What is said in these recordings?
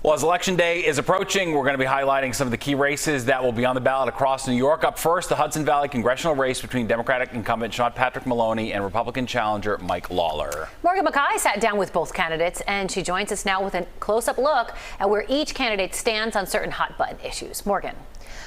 Well, as Election Day is approaching, we're going to be highlighting some of the key races that will be on the ballot across New York. Up first, the Hudson Valley congressional race between Democratic incumbent Patrick Maloney and Republican challenger Mike Lawler. Morgan McKay sat down with both candidates, and she joins us now with a close-up look at where each candidate stands on certain hot-button issues. Morgan.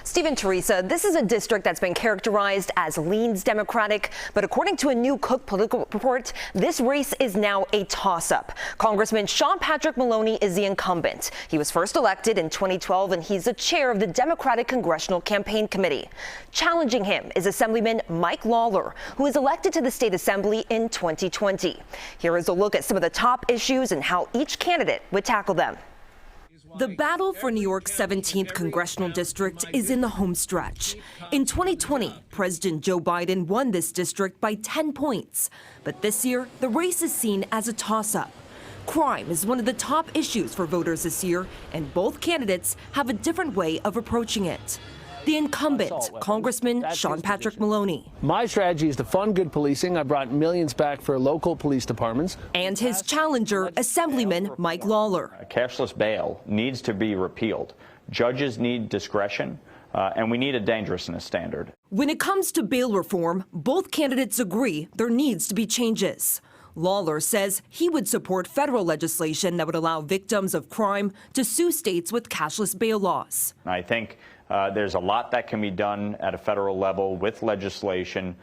Stephen, Teresa, this is a district that's been characterized as leans Democratic, but according to a new Cook political report, this race is now a toss-up. Congressman Patrick Maloney is the incumbent. He was first elected in 2012, and he's the chair of the Democratic Congressional Campaign Committee. Challenging him is Assemblyman Mike Lawler, who was elected to the State Assembly in 2020. Here is a look at some of the top issues and how each candidate would tackle them. The battle for New York's 17th congressional district is in the home stretch. In 2020, President Joe Biden won this district by 10 points. But this year, the race is seen as a toss-up. Crime is one of the top issues for voters this year, and both candidates have a different way of approaching it. The incumbent, Congressman Patrick Maloney. My strategy is to fund good policing. I brought millions back for local police departments. And his challenger, Assemblyman Mike Lawler. Cashless bail needs to be repealed. Judges need discretion, and we need a dangerousness standard. When it comes to bail reform, both candidates agree there needs to be changes. Lawler says he would support federal legislation that would allow victims of crime to sue states with cashless bail laws. I think there's a lot that can be done at a federal level with legislation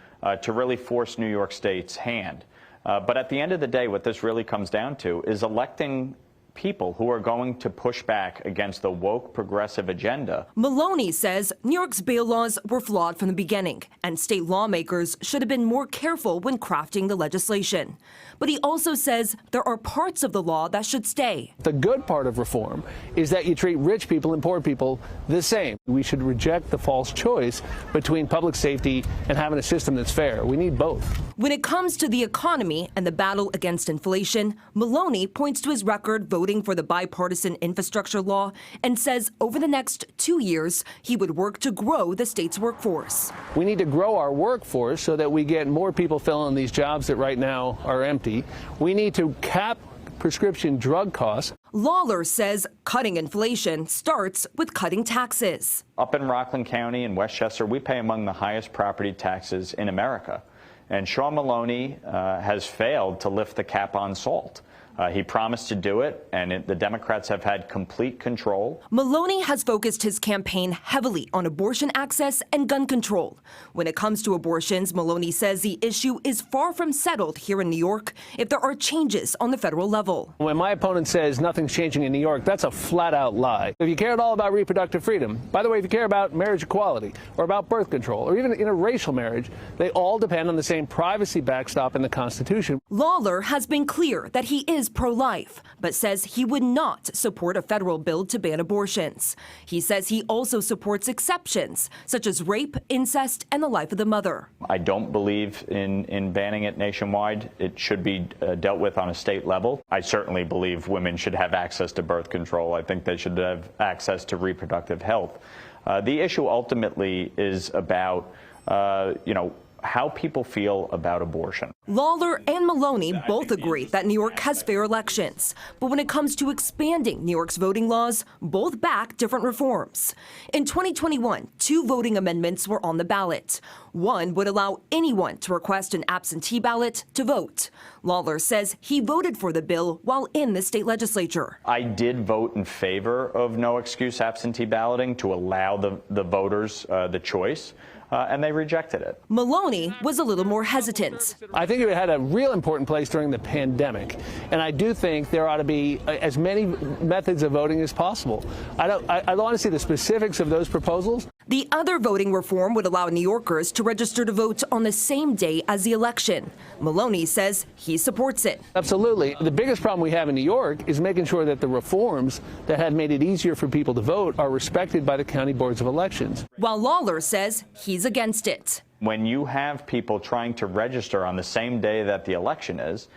to really force New York State's hand. But at the end of the day, what this really comes down to is electing people who are going to push back against the woke progressive agenda. Maloney says New York's bail laws were flawed from the beginning, and state lawmakers should have been more careful when crafting the legislation. But he also says there are parts of the law that should stay. The good part of reform is that you treat rich people and poor people the same. We should reject the false choice between public safety and having a system that's fair. We need both. When it comes to the economy and the battle against inflation, Maloney points to his record voting for the bipartisan infrastructure law and says over the next 2 years, he would work to grow the state's workforce. We need to grow our workforce so that we get more people filling these jobs that right now are empty. We need to cap prescription drug costs. Lawler says cutting inflation starts with cutting taxes. Up in Rockland County and Westchester, we pay among the highest property taxes in America. And Maloney has failed to lift the cap on salt. He promised to do it, and the Democrats have had complete control. Maloney has focused his campaign heavily on abortion access and gun control. When it comes to abortions, Maloney says the issue is far from settled here in New York if there are changes on the federal level. When my opponent says nothing's changing in New York, that's a flat-out lie. If you care at all about reproductive freedom, by the way, if you care about marriage equality or about birth control or even interracial marriage, they all depend on the same privacy backstop in the Constitution. Lawler has been clear that he is pro-life, but says he would not support a federal bill to ban abortions. He says he also supports exceptions, such as rape, incest, and the life of the mother. I don't believe in banning it nationwide. It should be dealt with on a state level. I certainly believe women should have access to birth control. I think they should have access to reproductive health. The issue ultimately is about, how people feel about abortion. Lawler and Maloney both agree that New York has fair elections. But when it comes to expanding New York's voting laws, both back different reforms. In 2021, 2 voting amendments were on the ballot. One would allow anyone to request an absentee ballot to vote. Lawler says he voted for the bill while in the state legislature. I did vote in favor of no excuse absentee balloting to allow the voters the choice. And they rejected it. Maloney was a little more hesitant. I think it had a real important place during the pandemic, and I do think there ought to be as many methods of voting as possible. I don't want to see the specifics of those proposals. The other voting reform would allow New Yorkers to register to vote on the same day as the election. Maloney says he supports it. Absolutely. The biggest problem we have in New York is making sure that the reforms that have made it easier for people to vote are respected by the county boards of elections. While Lawler says he's against it. When you have people trying to register on the same day that the election is,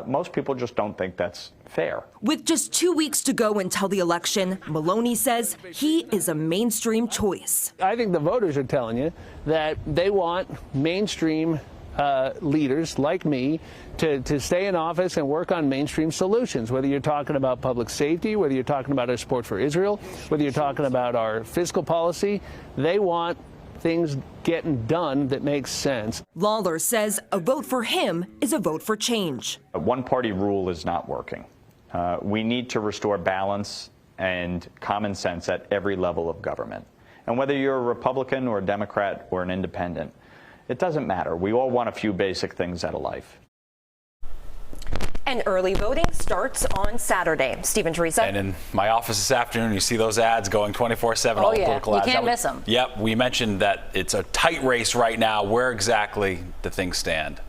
most people just don't think that's fair. With just 2 weeks to go until the election, Maloney says he is a mainstream choice. I think the voters are telling you that they want mainstream leaders like me to stay in office and work on mainstream solutions, whether you're talking about public safety, whether you're talking about our support for Israel, whether you're talking about our fiscal policy. They want things getting done that makes sense. Lawler says a vote for him is a vote for change. A one-party rule is not working. We need to restore balance and common sense at every level of government. And whether you're a Republican or a Democrat or an independent, it doesn't matter. We all want a few basic things out of life. And early voting starts on Saturday. Stephen, Teresa. And in my office this afternoon, you see those ads going 24/7. Oh, all the yeah. political You ads. can't miss them. Yep. We mentioned that it's a tight race right now. Where exactly do things stand?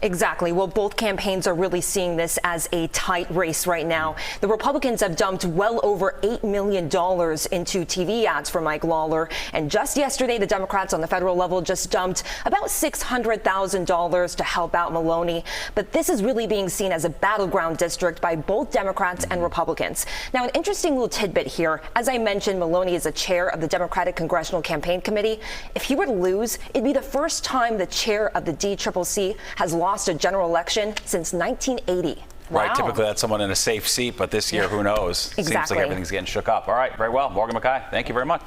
Exactly. Well, both campaigns are really seeing this as a tight race right now. The Republicans have dumped well over $8 million into TV ads for Mike Lawler. And just yesterday, the Democrats on the federal level just dumped about $600,000 to help out Maloney. But this is really being seen as a battleground district by both Democrats and Republicans. Now, an interesting little tidbit here. As I mentioned, Maloney is a chair of the Democratic Congressional Campaign Committee. If he were to lose, it'd be the first time the chair of the DCCC has lost a general election since 1980. Right. Wow. Typically, that's someone in a safe seat. But this year, who knows? Exactly. Seems like everything's getting shook up. All right. Very well. Morgan McKay, thank you very much.